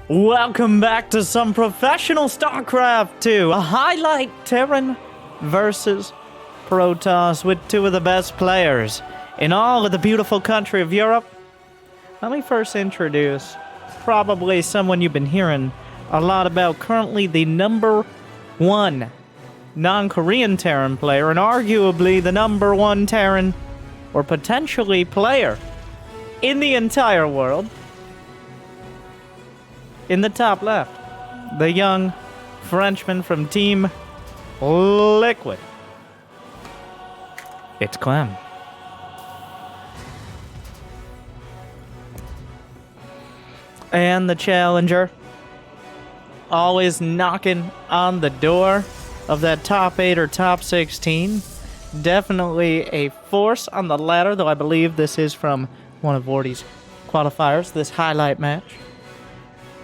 Welcome back to some professional Starcraft 2. A highlight Terran versus Protoss with two of the best players in all of the beautiful country of Europe. Let me first introduce probably someone you've been hearing a lot about, currently the #1 non-Korean Terran player and arguably the #1 Terran or potentially player in the entire world. In the top left, the young Frenchman from Team Liquid. It's Clem. And the challenger, always knocking on the door of that top 8 or top 16. Definitely a force on the ladder, though I believe this is from one of Vorty's qualifiers, this highlight match.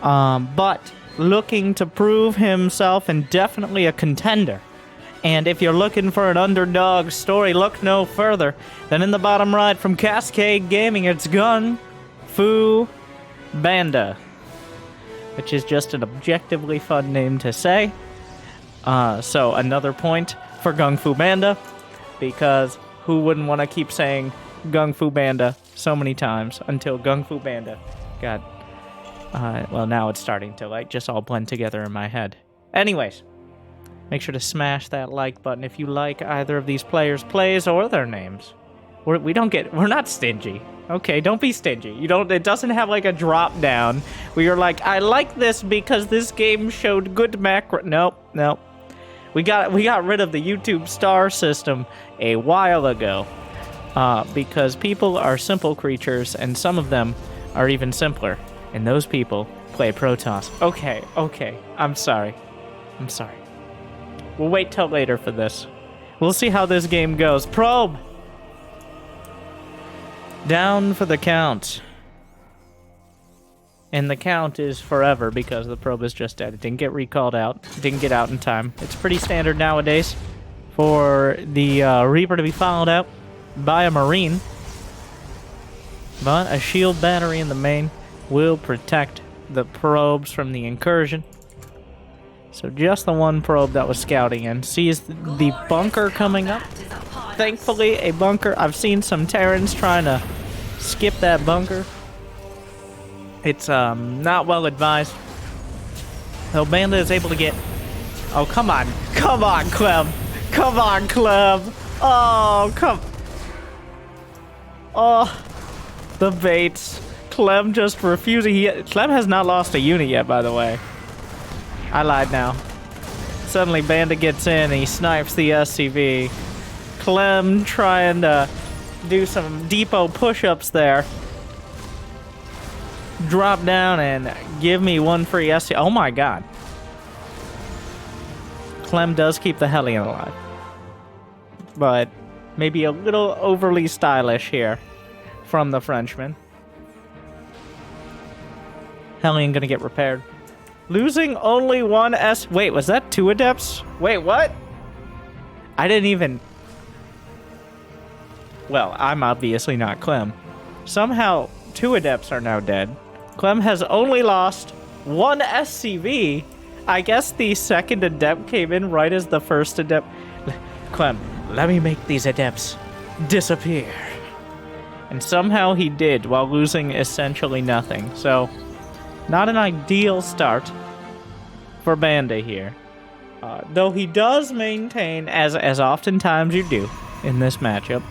But looking to prove himself and definitely a contender. And if you're looking for an underdog story, look no further than in the bottom right from Cascade Gaming. It's GunGFuBanDa, which is just an objectively fun name to say. So another point for GunGFuBanDa, because who wouldn't want to keep saying GunGFuBanDa so many times until GunGFuBanDa got... well, now it's starting to, just all blend together in my head. Anyways, make sure to smash that like button if you like either of these players' plays or their names. We're not stingy. Okay, don't be stingy. It doesn't have, a drop down where you're like, I like this because this game showed good macro. Nope. We got rid of the YouTube star system a while ago, because people are simple creatures, and some of them are even simpler. And those people play Protoss. Okay. I'm sorry. We'll wait till later for this. We'll see how this game goes. Probe! Down for the count. And the count is forever because the probe is just dead. It didn't get recalled out. It didn't get out in time. It's pretty standard nowadays for the Reaper to be followed out by a Marine. But a shield battery in the main will protect the probes from the incursion. So just the one probe that was scouting in sees the bunker coming up. Thankfully, a bunker. I've seen some Terrans trying to skip that bunker. It's not well advised. So Banda is able to get... Oh, come on, Clem. Oh, the baits. Clem just refusing. Clem has not lost a unit yet, by the way. I lied now. Suddenly, Banda gets in and he snipes the SCV. Clem trying to do some depot push-ups there. Drop down and give me one free SCV. Oh my god. Clem does keep the Hellion alive. But maybe a little overly stylish here from the Frenchman. Hellion gonna get repaired. Losing only one S... Wait, was that 2 Adepts? Wait, what? I didn't even... Well, I'm obviously not Clem. Somehow, 2 Adepts are now dead. Clem has only lost 1 SCV. I guess the second Adept came in right as the first Adept... Clem, let me make these Adepts disappear. And somehow he did, while losing essentially nothing. So... not an ideal start for Banda here. Though he does maintain, as oftentimes you do in this matchup,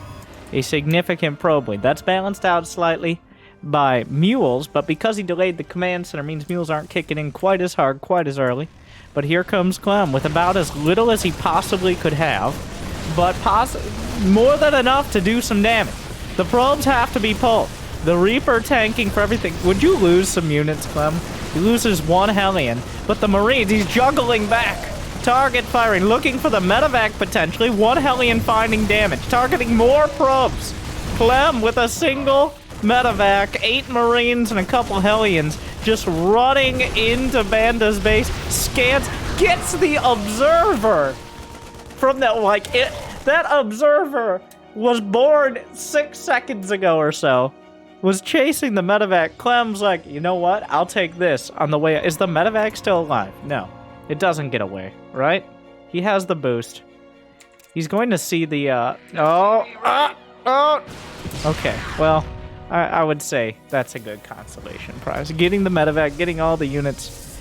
a significant probe lead. That's balanced out slightly by Mules, but because he delayed the command center means Mules aren't kicking in quite as hard, quite as early. But here comes Clem with about as little as he possibly could have, but more than enough to do some damage. The probes have to be pulled. The Reaper tanking for everything. Would you lose some units, Clem? He loses 1 Hellion, but the Marines, he's juggling back. Target firing, looking for the medevac potentially. 1 Hellion finding damage, targeting more probes. Clem with a single medevac, 8 Marines and a couple Hellions just running into Banda's base. Scans, gets the Observer from that, that Observer was born 6 seconds ago or so. was chasing the medevac. Clem's like, you know what? I'll take this on the way. Is the medevac still alive? No, it doesn't get away, right? He has the boost. He's going to see the, Okay, well, I would say that's a good consolation prize. Getting the medevac, getting all the units.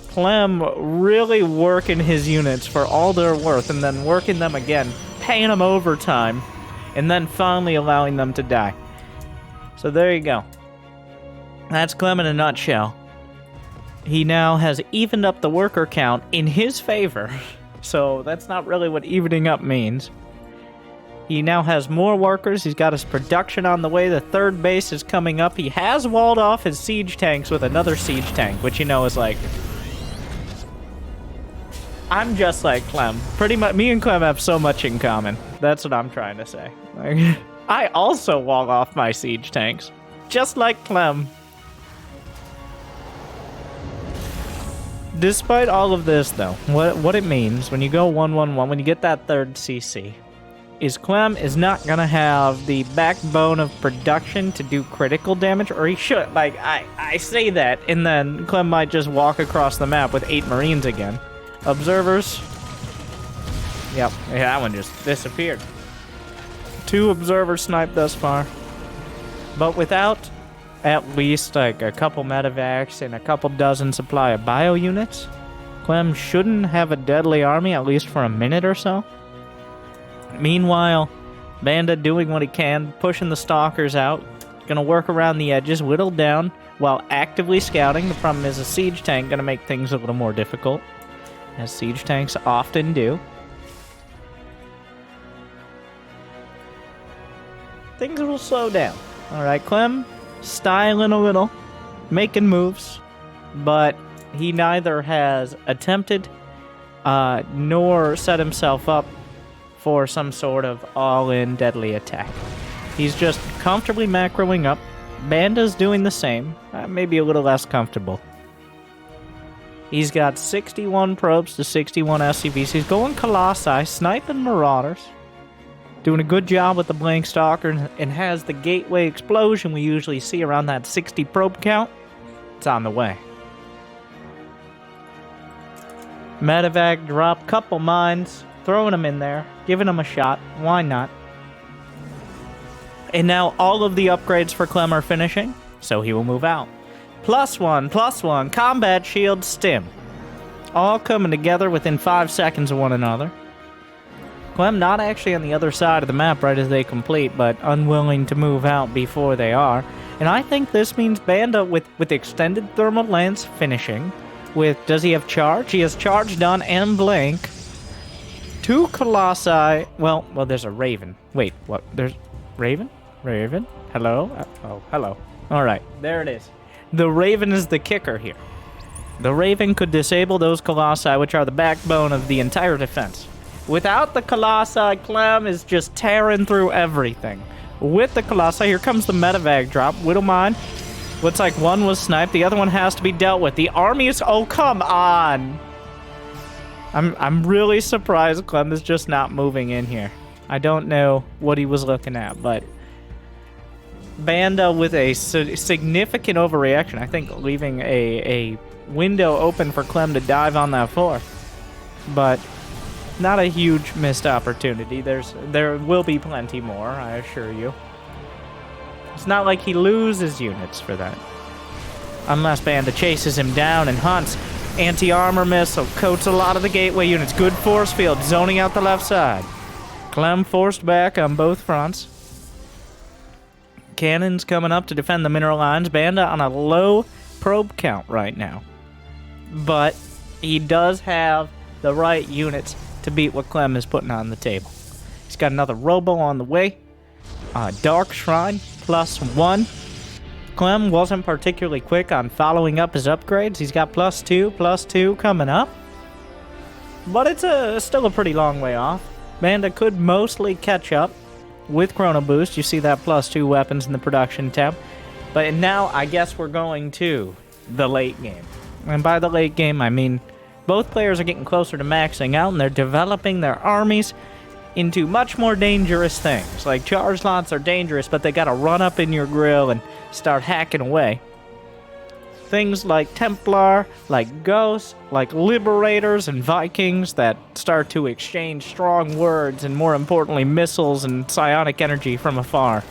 Clem really working his units for all they're worth and then working them again, paying them overtime, and then finally allowing them to die. So there you go. That's Clem in a nutshell. He now has evened up the worker count in his favor. So that's not really what evening up means. He now has more workers. He's got his production on the way. The third base is coming up. He has walled off his siege tanks with another siege tank, which you know is like... I'm just like Clem. Pretty much, me and Clem have so much in common. That's what I'm trying to say. Like, I also wall off my siege tanks, just like Clem. Despite all of this, though, what it means when you go 1-1-1, when you get that third CC, is Clem is not gonna have the backbone of production to do critical damage, or he should. Like, I say that, and then Clem might just walk across the map with 8 Marines again. Observers. Yep, yeah, that one just disappeared. 2 observers sniped thus far. But without at least like a couple medevacs and a couple dozen supply of bio units, Clem shouldn't have a deadly army, at least for a minute or so. Meanwhile, Banda doing what he can, pushing the stalkers out, gonna work around the edges, whittle down, while actively scouting. The problem is a siege tank gonna make things a little more difficult, as siege tanks often do. Things will slow down. Alright, Clem, styling a little, making moves, but he neither has attempted nor set himself up for some sort of all-in deadly attack. He's just comfortably macroing up. Banda's doing the same, maybe a little less comfortable. He's got 61 probes to 61 SCVs. He's going Colossi, sniping Marauders. Doing a good job with the Blank Stalker, and has the gateway explosion we usually see around that 60 probe count. It's on the way. Medevac drop, couple mines, throwing them in there, giving them a shot. Why not? And now all of the upgrades for Clem are finishing, so he will move out. +1, combat shield, stim. All coming together within 5 seconds of one another. Clem not actually on the other side of the map right as they complete, but unwilling to move out before they are. And I think this means Banda with extended thermal lance finishing. With, does he have charge? He has charge done and blank. 2 Colossi. Well, there's a Raven. Wait, what? There's Raven? Raven? Hello? Oh, hello. All right, there it is. The Raven is the kicker here. The Raven could disable those Colossi, which are the backbone of the entire defense. Without the Colossi, Clem is just tearing through everything. With the Colossi, here comes the medevac drop. Widowmine. Looks like one was sniped. The other one has to be dealt with. The army is... Oh, come on! I'm really surprised Clem is just not moving in here. I don't know what he was looking at, but... Banda with a significant overreaction. I think leaving a window open for Clem to dive on that floor. But not a huge missed opportunity. There will be plenty more, I assure you. It's not like he loses units for that. Unless Banda chases him down and hunts. Anti-armor missile coats a lot of the gateway units. Good force field, zoning out the left side. Clem forced back on both fronts. Cannons coming up to defend the mineral lines. Banda on a low probe count right now. But he does have the right units to beat what Clem is putting on the table. He's got another Robo on the way. Dark Shrine, +1. Clem wasn't particularly quick on following up his upgrades. He's got +2 coming up. But it's still a pretty long way off. Banda could mostly catch up with Chrono Boost. You see that +2 weapons in the production tab. But now I guess we're going to the late game. And by the late game, I mean both players are getting closer to maxing out and they're developing their armies. into much more dangerous things. Like, charge lots are dangerous, but they gotta run up in your grill and start hacking away. Things like Templar, like Ghosts, like Liberators and Vikings that start to exchange strong words and, more importantly, missiles and psionic energy from afar.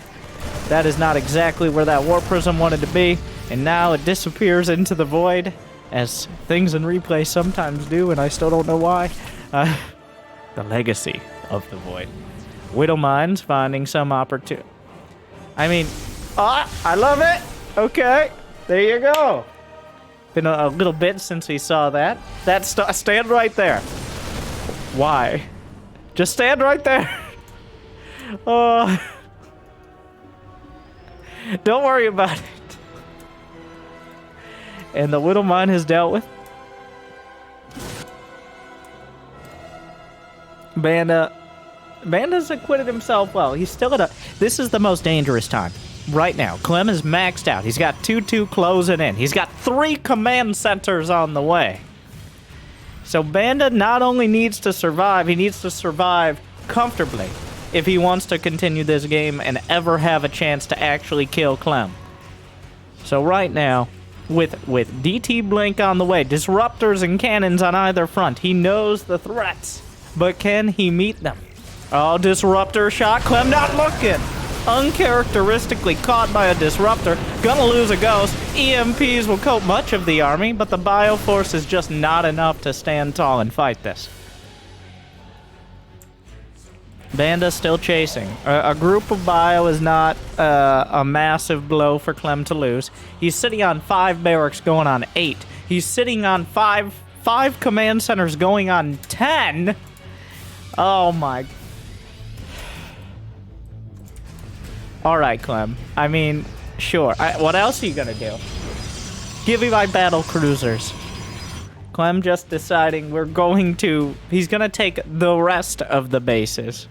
That is not exactly where that Warp Prism wanted to be, and now it disappears into the void, as things in replay sometimes do, and I still don't know why. The legacy of the void. Widow Mines finding some opportunity. I mean, I love it! Okay, there you go. Been a little bit since we saw that. Stand right there. Why? Just stand right there. Don't worry about it. And the Widow Mine is dealt with. Banda's acquitted himself well. He's still at a... This is the most dangerous time. Right now. Clem is maxed out. He's got 2-2 closing in. He's got 3 command centers on the way. So Banda not only needs to survive, he needs to survive comfortably if he wants to continue this game and ever have a chance to actually kill Clem. So right now, with DT Blink on the way, disruptors and cannons on either front, he knows the threats, but can he meet them? Oh, disruptor shot. Clem not looking. Uncharacteristically caught by a disruptor. Gonna lose a ghost. EMPs will coat much of the army, but the Bioforce is just not enough to stand tall and fight this. Banda still chasing. A group of Bio is not a massive blow for Clem to lose. He's sitting on 5 barracks going on 8. He's sitting on 5 command centers going on 10. Oh my... Alright, Clem. I mean, sure. What else are you gonna do? Give me my battle cruisers. Clem just deciding we're going to... He's gonna take the rest of the bases.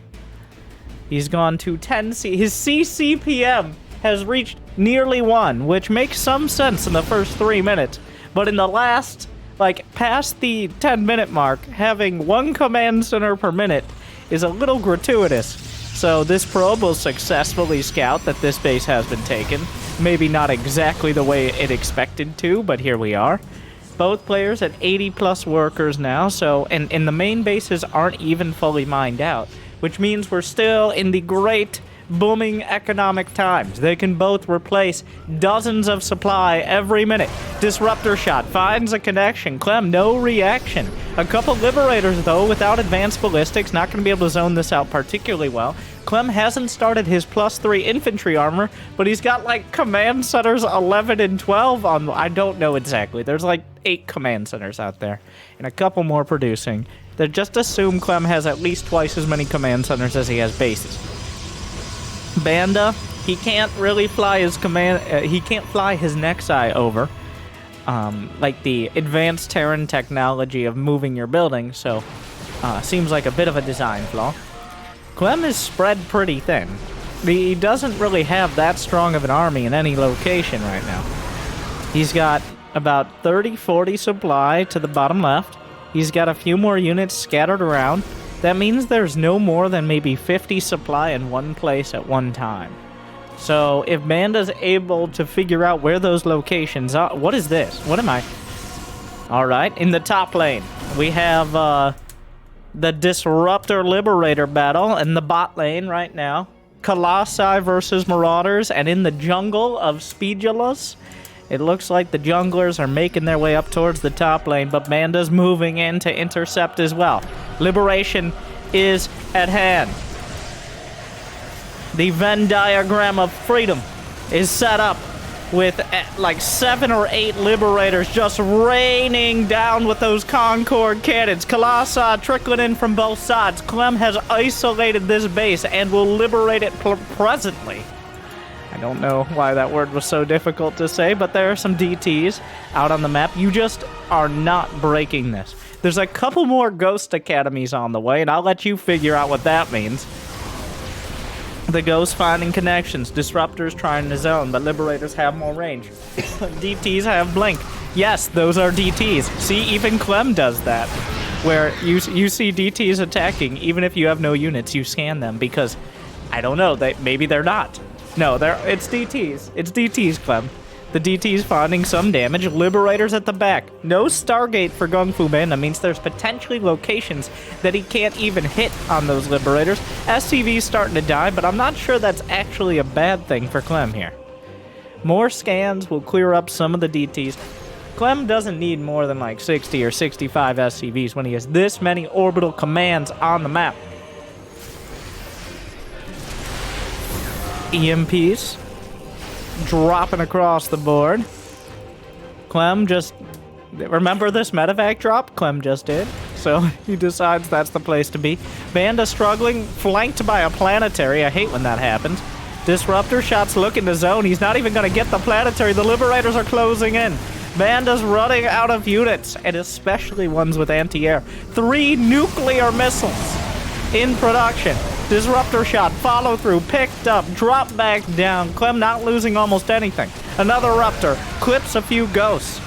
He's gone to 10 C... His CCPM has reached nearly 1, which makes some sense in the first 3 minutes. But in the last, like, past the 10-minute mark, having 1 command center per minute is a little gratuitous. So this probe will successfully scout that this base has been taken. Maybe not exactly the way it expected to, but here we are. Both players at 80+ workers now, so and the main bases aren't even fully mined out, which means we're still in the great booming economic times. They can both replace dozens of supply every minute. Disruptor shot finds a connection. Clem, no reaction. A couple Liberators, though, without advanced ballistics, not going to be able to zone this out particularly well. Clem hasn't started his +3 infantry armor, but he's got, like, command centers 11 and 12 on... I don't know exactly. There's, like, 8 command centers out there, and a couple more producing. They just assume Clem has at least twice as many command centers as he has bases. Banda, he can't really fly his he can't fly his Nexi over, like the advanced Terran technology of moving your building, so seems like a bit of a design flaw. Clem is spread pretty thin. He doesn't really have that strong of an army in any location right now. He's got about 30-40 supply to the bottom left. He's got a few more units scattered around. That means there's no more than maybe 50 supply in one place at one time. So if Banda's able to figure out where those locations are... What is this? What am I... Alright, in the top lane, we have the Disruptor Liberator battle in the bot lane right now. Colossi versus Marauders, and in the jungle of Speedulas, it looks like the junglers are making their way up towards the top lane, but Banda's moving in to intercept as well. Liberation is at hand. The Venn diagram of freedom is set up with like 7 or 8 Liberators just raining down with those Concord cannons. Colossi trickling in from both sides. Clem has isolated this base and will liberate it presently. I don't know why that word was so difficult to say, but there are some DTs out on the map. You just are not breaking this. There's a couple more Ghost Academies on the way, and I'll let you figure out what that means. The Ghosts finding connections, Disruptors trying to zone, but Liberators have more range. DTs have Blink. Yes, those are DTs. See, even Clem does that. where you see DTs attacking, even if you have no units, you scan them because, I don't know, maybe they're not. No, it's DTs. It's DTs, Clem. The DT's finding some damage. Liberators at the back. No Stargate for GunGFuBanDa means there's potentially locations that he can't even hit on those Liberators. SCV's starting to die, but I'm not sure that's actually a bad thing for Clem here. More scans will clear up some of the DTs. Clem doesn't need more than like 60 or 65 SCVs when he has this many orbital commands on the map. EMPs dropping across the board. Clem just... Remember this medevac drop? Clem just did. So he decides that's the place to be. Banda struggling, flanked by a planetary. I hate when that happens. Disruptor shots look in the zone. He's not even going to get the planetary. The Liberators are closing in. Banda's running out of units, and especially ones with anti-air. 3 nuclear missiles in production. Disruptor shot, follow through, picked up, drop back down. Clem not losing almost anything. Another Ruptor, clips a few ghosts.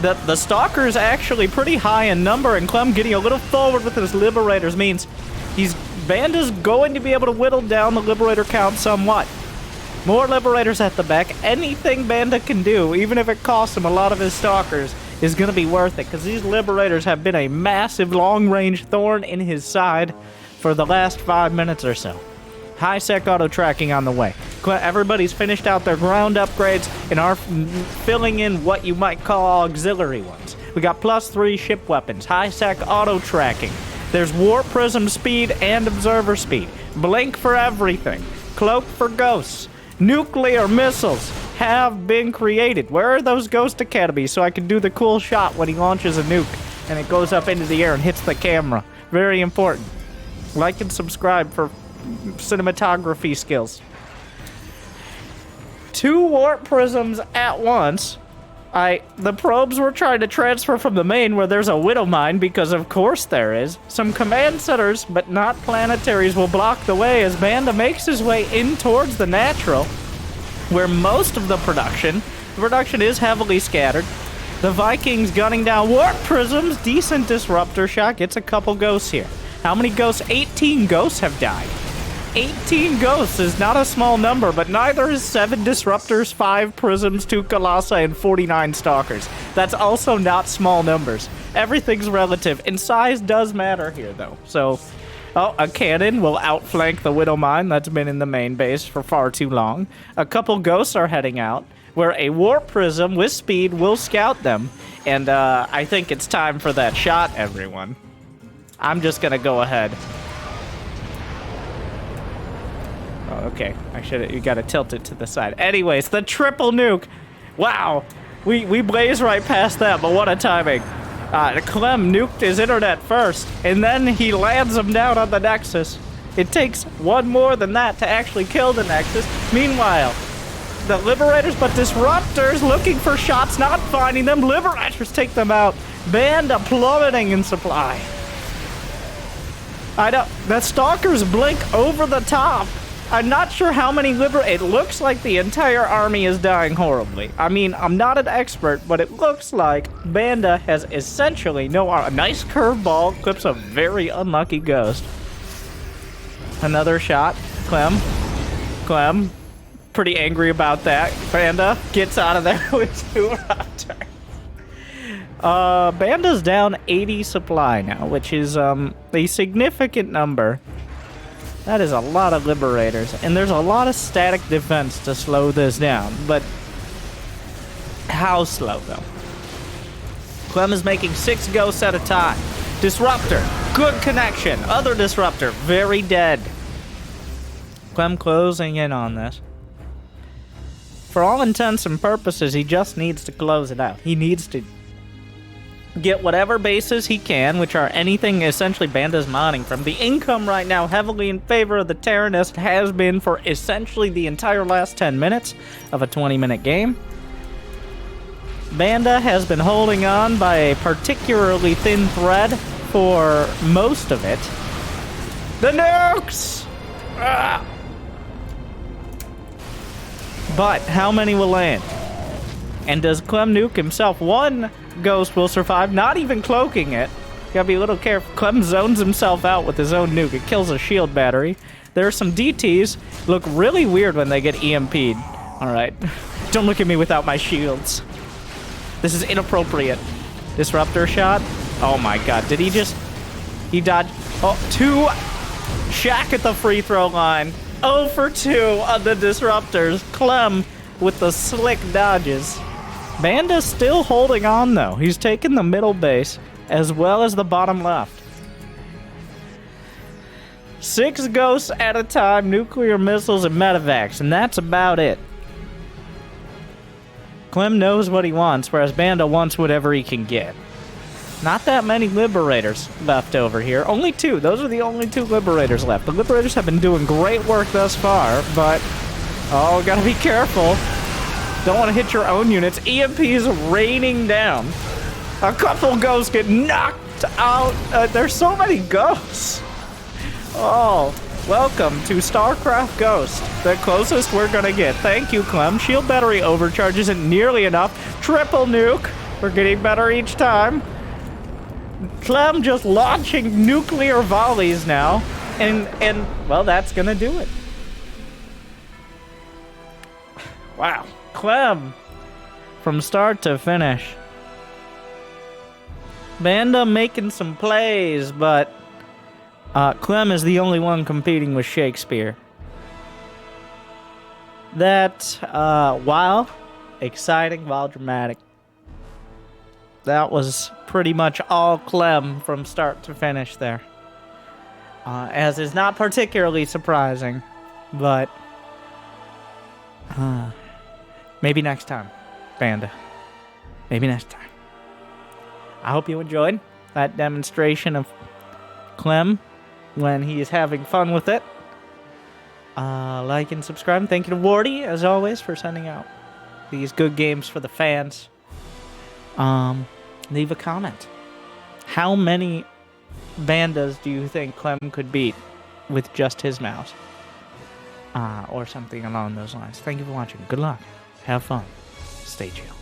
The Stalker's actually pretty high in number, and Clem getting a little forward with his Liberators means Banda's going to be able to whittle down the Liberator count somewhat. More Liberators at the back. Anything Banda can do, even if it costs him a lot of his Stalkers, is going to be worth it, because these Liberators have been a massive long-range thorn in his side for the last 5 minutes or so. High-sec auto-tracking on the way. Everybody's finished out their ground upgrades and are filling in what you might call auxiliary ones. We got +3 ship weapons, high-sec auto-tracking. There's warp prism speed and observer speed. Blink for everything. Cloak for ghosts. Nuclear missiles have been created. Where are those ghost academies so I can do the cool shot when he launches a nuke and it goes up into the air and hits the camera? Very important. Like and subscribe for cinematography skills. 2 warp prisms at once. The probes were trying to transfer from the main where there's a widow mine, because of course there is. Some command centers, but not planetaries, will block the way as Banda makes his way in towards the natural, where most of the production is heavily scattered. The Vikings gunning down warp prisms, decent disruptor shot, gets a couple ghosts here. How many ghosts? 18 ghosts have died. 18 ghosts is not a small number, but neither is 7 disruptors, 5 prisms, 2 colossi, and 49 stalkers. That's also not small numbers. Everything's relative, and size does matter here, though. So, a cannon will outflank the Widow Mine that's been in the main base for far too long. A couple ghosts are heading out, where a warp prism with speed will scout them. And I think it's time for that shot, everyone. I'm just gonna go ahead. Oh, okay. You gotta tilt it to the side. Anyways, the triple nuke. Wow. We blaze right past that, but what a timing. Clem nuked his internet first, and then he lands him down on the Nexus. It takes one more than that to actually kill the Nexus. Meanwhile, the Liberators, but Disruptors looking for shots, not finding them. Liberators take them out. Banda plummeting in supply. I know. The Stalkers blink over the top. I'm not sure how many It looks like the entire army is dying horribly. I mean, I'm not an expert, but it looks like Banda has essentially no armor. A nice curveball clips a very unlucky ghost. Another shot. Clem. Pretty angry about that. Banda gets out of there with 2 Raptors. Banda's down 80 supply now, which is a significant number. That is a lot of Liberators, and there's a lot of static defense to slow this down, but how slow, though? Clem is making 6 ghosts at a time. Disruptor, good connection. Other Disruptor, very dead. Clem closing in on this. For all intents and purposes, he just needs to close it out. He needs to get whatever bases he can, which are anything essentially Banda's mining from. The income right now heavily in favor of the Terran, as it has been for essentially the entire last 10 minutes of a 20-minute game. Banda has been holding on by a particularly thin thread for most of it. The nukes! Ah! But how many will land? And does Clem nuke himself? 1 ghost will survive, not even cloaking it. Gotta be a little careful. Clem zones himself out with his own nuke. It kills a shield battery. There are some DTs look really weird when they get EMP'd. Alright. Don't look at me without my shields. This is inappropriate. Disruptor shot? Oh my god. Did he just... He dodged... Oh, 2... Shaq at the free throw line. 0 for 2 on the disruptors. Clem with the slick dodges. Banda's still holding on, though. He's taking the middle base as well as the bottom left. 6 ghosts at a time, nuclear missiles, and medevacs, and that's about it. Clem knows what he wants, whereas Banda wants whatever he can get. Not that many Liberators left over here. Only 2. Those are the only 2 Liberators left. The Liberators have been doing great work thus far, but... Oh, gotta be careful. Don't want to hit your own units. EMP is raining down. A couple ghosts get knocked out. There's so many ghosts. Oh, welcome to StarCraft Ghost. The closest we're gonna get. Thank you, Clem. Shield battery overcharge isn't nearly enough. Triple nuke. We're getting better each time. Clem just launching nuclear volleys now. And well, that's gonna do it. Wow. Clem. From start to finish. Banda making some plays, but Clem is the only one competing with Shakespeare. That, while exciting, while dramatic, that was pretty much all Clem from start to finish there. As is not particularly surprising, but maybe next time, Banda. Maybe next time. I hope you enjoyed that demonstration of Clem when he is having fun with it. Like and subscribe. Thank you to Wardy, as always, for sending out these good games for the fans. Leave a comment. How many Bandas do you think Clem could beat with just his mouse? Or something along those lines. Thank you for watching. Good luck. Have fun. Stay chill.